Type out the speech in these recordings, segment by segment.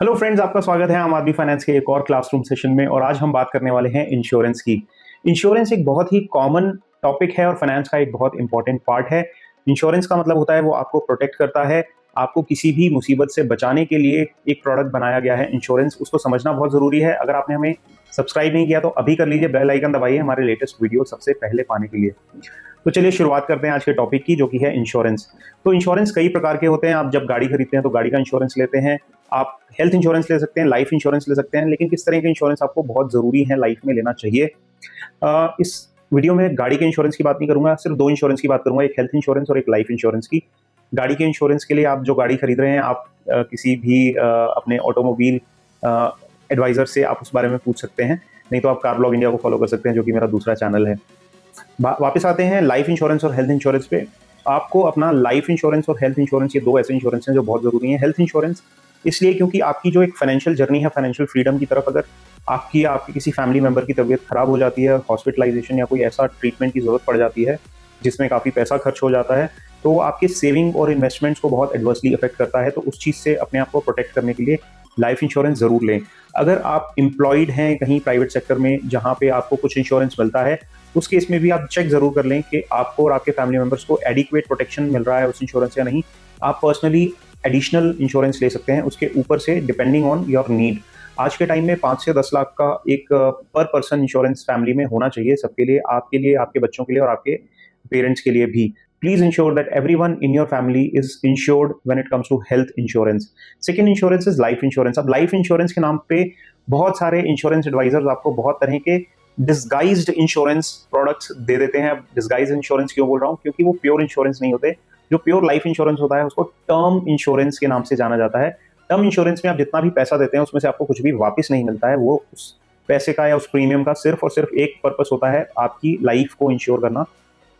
Hello friends, आपका स्वागत है आम आदमी फाइनेंस के एक और क्लासरूम सेशन में। और आज हम बात करने वाले हैं इंश्योरेंस की। इंश्योरेंस एक बहुत ही कॉमन टॉपिक है और फाइनेंस का एक बहुत इंपॉर्टेंट पार्ट है। इंश्योरेंस का मतलब होता है वो आपको प्रोटेक्ट करता है, आपको किसी भी मुसीबत से बचाने के लिए एक प्रोडक्ट बनाया गया है इंश्योरेंस। उसको समझना बहुत ज़रूरी है। अगर आपने हमें सब्सक्राइब नहीं किया तो अभी कर लीजिए, बेल आइकन दबाइए हमारे लेटेस्ट वीडियो सबसे पहले पाने के लिए। तो चलिए शुरुआत करते हैं आज के टॉपिक की, जो कि है इंश्योरेंस। तो इंश्योरेंस कई प्रकार के होते हैं। आप जब गाड़ी खरीदते हैं तो गाड़ी का इंश्योरेंस लेते हैं, आप हेल्थ इंश्योरेंस ले सकते हैं, लाइफ इंश्योरेंस ले सकते हैं। लेकिन किस तरह के इंश्योरेंस आपको बहुत ज़रूरी है लाइफ में लेना चाहिए, इस वीडियो में गाड़ी के इंश्योरेंस की बात नहीं करूंगा, सिर्फ दो इंश्योरेंस की बात करूंगा, एक हेल्थ इंश्योरेंस और एक लाइफ इंश्योरेंस की। गाड़ी के इंश्योरेंस के लिए आप जो गाड़ी खरीद रहे हैं, आप किसी भी अपने ऑटोमोबाइल एडवाइजर से आप उस बारे में पूछ सकते हैं। नहीं तो आप कार ब्लॉग इंडिया को फॉलो कर सकते हैं, जो कि मेरा दूसरा चैनल है। वापस आते हैं लाइफ इंश्योरेंस और हेल्थ इंश्योरेंस पे। आपको अपना लाइफ इंश्योरेंस और हेल्थ इंश्योरेंस, ये दो ऐसे इंश्योरेंस हैं जो बहुत ज़रूरी हैं। हेल्थ इंश्योरेंस इसलिए क्योंकि आपकी जो एक फाइनेंशियल जर्नी है फाइनेंशियल फ्रीडम की तरफ, अगर आपकी किसी फैमिली मेंबर की तबीयत खराब हो जाती है, हॉस्पिटलाइजेशन या कोई ऐसा ट्रीटमेंट की ज़रूरत पड़ जाती है जिसमें काफ़ी पैसा खर्च हो जाता है, तो आपके सेविंग और इन्वेस्टमेंट्स को बहुत एडवर्सली अफेक्ट करता है। तो उस चीज़ से अपने आप को प्रोटेक्ट करने के लिए लाइफ इंश्योरेंस ज़रूर लें। अगर आप एम्प्लॉयड हैं कहीं प्राइवेट सेक्टर में जहाँ पे आपको कुछ इंश्योरेंस मिलता है, उस केस में भी आप चेक ज़रूर कर लें कि आपको और आपके फैमिली मेंबर्स को एडिक्वेट प्रोटेक्शन मिल रहा है उस इंश्योरेंस या नहीं। आप पर्सनली एडिशनल इंश्योरेंस ले सकते हैं उसके ऊपर से, डिपेंडिंग ऑन योर नीड। आज के टाइम में 5 से 10 लाख का एक पर पर्सन इंश्योरेंस फैमिली में होना चाहिए, सबके लिए, आपके बच्चों के लिए और आपके पेरेंट्स के लिए भी। Please ensure that everyone in your family is insured when it comes to health insurance. Second insurance is life insurance. अब life insurance के नाम पे बहुत सारे इंश्योरेंस एडवाइजर्स आपको बहुत तरह के डिस्गाइज्ड इंश्योरेंस प्रोडक्ट्स दे देते हैं। अब डिस्गाइज्ड इंश्योरेंस क्यों बोल रहा हूँ? क्योंकि वो प्योर इंश्योरेंस नहीं होते। जो प्योर लाइफ इंश्योरेंस होता है उसको टर्म इंश्योरेंस के नाम से जाना जाता है। टर्म इंश्योरेंस में आप जितना भी पैसा देते हैं उसमें से आपको कुछ भी वापस नहीं मिलता है। वो उस पैसे का या उस प्रीमियम का सिर्फ और सिर्फ एक पर्पस होता है, आपकी लाइफ को इंश्योर करना।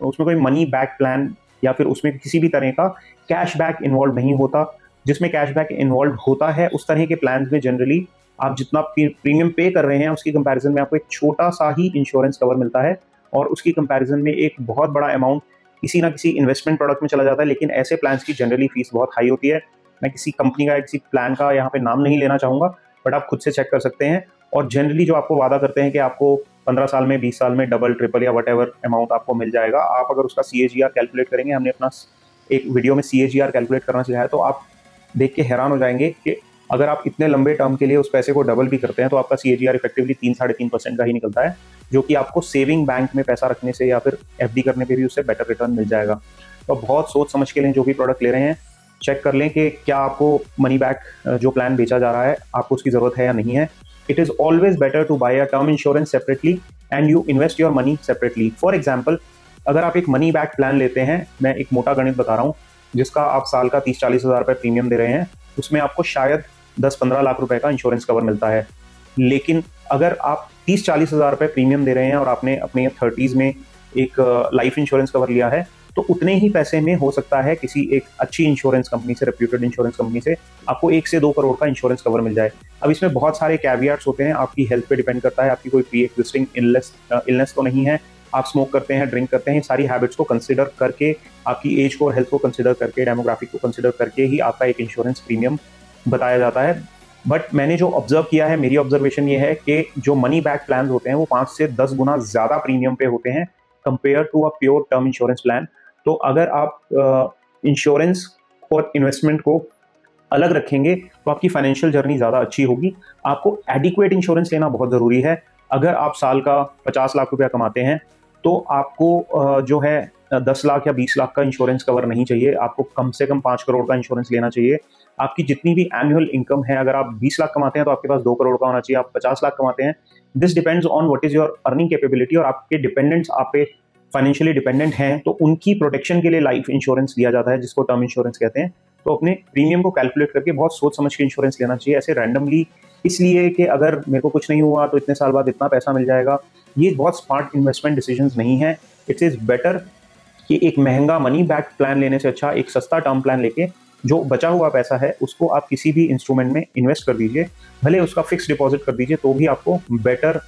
उसमें कोई मनी बैक प्लान या फिर उसमें किसी भी तरह का कैश बैक इन्वॉल्व नहीं होता। जिसमें कैश बैक इन्वॉल्व होता है उस तरह के प्लान में जनरली आप जितना प्रीमियम पे कर रहे हैं उसकी कंपैरिजन में आपको एक छोटा सा ही इंश्योरेंस कवर मिलता है, और उसकी कंपैरिजन में एक बहुत बड़ा अमाउंट किसी ना किसी इन्वेस्टमेंट प्रोडक्ट में चला जाता है। लेकिन ऐसे प्लान्स की जनरली फीस बहुत हाई होती है। मैं किसी कंपनी का या किसी प्लान का यहाँ पे नाम नहीं लेना चाहूँगा, बट आप खुद से चेक कर सकते हैं। और जनरली जो आपको वादा करते हैं कि आपको 15 साल में, 20 साल में डबल, ट्रिपल या वटेवर अमाउंट आपको मिल जाएगा, आप अगर उसका CAGR कैलकुलेट करेंगे, हमने अपना एक वीडियो में CAGR कैलकुलेट करना सिखाया, तो आप देख के हैरान हो जाएंगे कि अगर आप इतने लंबे टर्म के लिए उस पैसे को डबल भी करते हैं तो आपका CAGR इफेक्टिवली 3-3.5% का ही निकलता है, जो कि आपको सेविंग बैंक में पैसा रखने से या फिर FD करने पे भी उससे बेटर रिटर्न मिल जाएगा। तो बहुत सोच समझ के लें जो भी प्रोडक्ट ले रहे हैं। चेक कर लें कि क्या आपको मनी बैक जो प्लान बेचा जा रहा है आपको उसकी ज़रूरत है या नहीं है। It is always better to buy a term insurance separately and you invest your money separately. For example, अगर आप एक मनी बैक प्लान लेते हैं, मैं एक मोटा गणित बता रहा हूँ, जिसका आप साल का 30-40 हज़ार रुपये प्रीमियम दे रहे हैं, उसमें आपको शायद 10-15 लाख रुपए का इंश्योरेंस कवर मिलता है। लेकिन अगर आप 30-40 हज़ार रुपये प्रीमियम दे रहे हैं और आपने अपने 30s में एक लाइफ इंश्योरेंस कवर लिया है, तो उतने ही पैसे में हो सकता है किसी एक अच्छी इंश्योरेंस कंपनी से, रेप्यूटेड इंश्योरेंस कंपनी से आपको 1 से 2 करोड़ का इंश्योरेंस कवर मिल जाए। अब इसमें बहुत सारे कैवियाट्स होते हैं, आपकी हेल्थ पे डिपेंड करता है, आपकी कोई प्री एक्जिस्टिंग इलनेस तो नहीं है, आप स्मोक करते हैं, ड्रिंक करते हैं, सारी हैबिट्स को कंसिडर करके, आपकी एज को और हेल्थ को कंसिडर करके, डेमोग्राफिक को कंसिडर करके ही आपका एक इंश्योरेंस प्रीमियम बताया जाता है। बट मैंने जो ऑब्जर्व किया है, मेरी ऑब्जर्वेशन ये है कि जो मनी बैक प्लान होते हैं वो 5 से 10 गुना ज़्यादा प्रीमियम पे होते हैं compare to a pure term insurance plan. तो अगर आप इंश्योरेंस और इन्वेस्टमेंट को अलग रखेंगे तो आपकी फाइनेंशियल जर्नी ज़्यादा अच्छी होगी। आपको एडिक्वेट इंश्योरेंस लेना बहुत ज़रूरी है। अगर आप साल का 50 लाख रुपया कमाते हैं तो आपको जो है 10 लाख या 20 लाख का इंश्योरेंस कवर नहीं चाहिए, आपको कम से कम 5 करोड़ का इंश्योरेंस लेना चाहिए। आपकी जितनी भी एनुअल इनकम है, अगर आप 20 लाख कमाते हैं तो आपके पास 2 करोड़ का होना चाहिए, आप 50 लाख कमाते हैं, this depends on what is your earning capability. और आपके डिपेंडेंट्स आप पे फाइनेंशियली डिपेंडेंट हैं तो उनकी प्रोटेक्शन के लिए लाइफ इंश्योरेंस दिया जाता है, जिसको टर्म इंश्योरेंस कहते हैं। तो अपने प्रीमियम को कैलकुलेट करके बहुत सोच समझ के इंश्योरेंस लेना चाहिए, ऐसे रैंडमली इसलिए कि अगर मेरे को कुछ नहीं हुआ तो इतने साल बाद इतना पैसा मिल जाएगा। ये बहुत स्मार्ट इन्वेस्टमेंट डिसीजंस नहीं है। इट इज़ बेटर कि एक महंगा मनी बैक प्लान लेने से अच्छा एक सस्ता टर्म प्लान लेके जो बचा हुआ पैसा है उसको आप किसी भी इंस्ट्रूमेंट में इन्वेस्ट कर दीजिए, भले उसका फिक्स डिपॉजिट कर दीजिए, तो भी आपको बेटर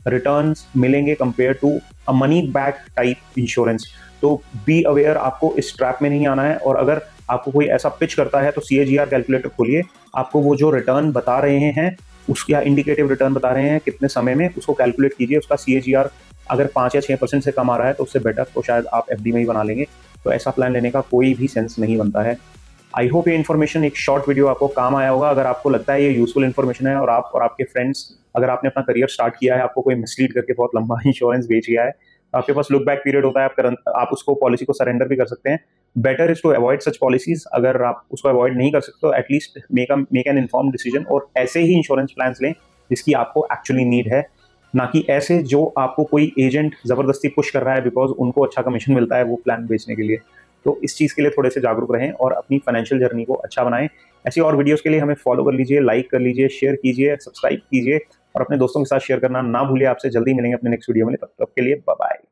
रिटर्न्स मिलेंगे compare to money back type insurance. तो बी अवेयर, आपको इस ट्रैप में नहीं आना है। और अगर आपको कोई ऐसा पिच करता है तो CAGR कैलकुलेटर खोलिए, आपको वो जो रिटर्न बता रहे हैं उसका इंडिकेटिव रिटर्न बता रहे हैं कितने समय में, उसको कैलकुलेट कीजिए। उसका CAGR अगर 5 या 6% से कम आ रहा है तो उससे बेटर तो शायद आप FD में ही बना लेंगे। तो ऐसा प्लान लेने का कोई भी सेंस नहीं बनता है। आई होप ये इन्फॉर्मेशन, एक शॉर्ट वीडियो आपको काम आया होगा। अगर आपको लगता है ये यूजफुल इन्फॉर्मेशन है और आप और आपके फ्रेंड्स, अगर आपने अपना करियर स्टार्ट किया है, आपको कोई मिसलीड करके बहुत लंबा इंश्योरेंस बेच गया है, आपके पास लुक बैक पीरियड होता है, आप उसको पॉलिसी को सरेंडर भी कर सकते हैं। Better is to avoid such policies. अगर आप उसको अवॉइड नहीं कर सकते तो at least make an inform decision और ऐसे ही इंश्योरेंस प्लान लें जिसकी आपको एक्चुअली नीड है, ना कि ऐसे जो आपको कोई एजेंट जबरदस्ती पुश कर रहा है बिकॉज उनको अच्छा कमीशन मिलता है वो प्लान बेचने के लिए। तो इस चीज़ के लिए थोड़े से जागरूक रहें और अपनी फाइनेंशियल जर्नी को अच्छा बनाएं। ऐसी और वीडियोस के लिए हमें फॉलो कर लीजिए, लाइक कर लीजिए, शेयर कीजिए, सब्सक्राइब कीजिए और अपने दोस्तों के साथ शेयर करना ना भूलिए। आपसे जल्दी मिलेंगे अपने नेक्स्ट वीडियो में, तब तक के लिए बाय बाय।